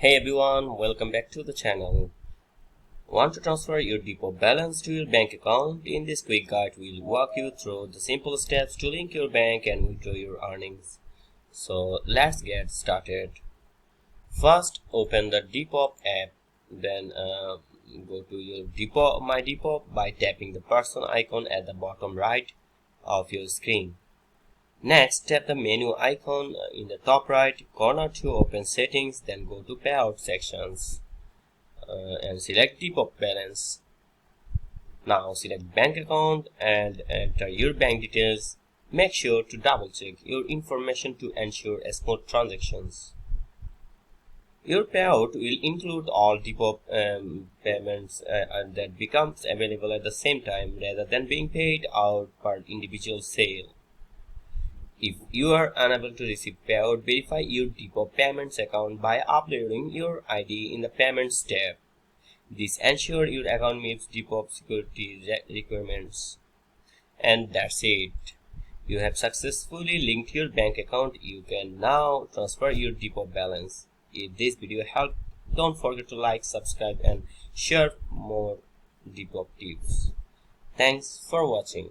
Hey everyone, welcome back to the channel. Want to transfer your Depop balance to your bank account? In this quick guide, we'll walk you through the simple steps to link your bank and withdraw your earnings. So let's get started. First, open the Depop app. Then go to your My Depop by tapping the person icon at the bottom right of your screen. Next, tap the menu icon in the top right corner to open settings, then go to payout sections and select Depop balance. Now select bank account and enter your bank details. Make sure to double check your information to ensure smooth transactions. Your payout will include all Depop payments that becomes available at the same time rather than being paid out per individual sale. If you are unable to receive payout, verify your Depop payments account by uploading your ID in the Payments tab. This ensures your account meets Depop security requirements. And that's it. You have successfully linked your bank account. You can now transfer your Depop balance. If this video helped, don't forget to like, subscribe, and share more Depop tips. Thanks for watching.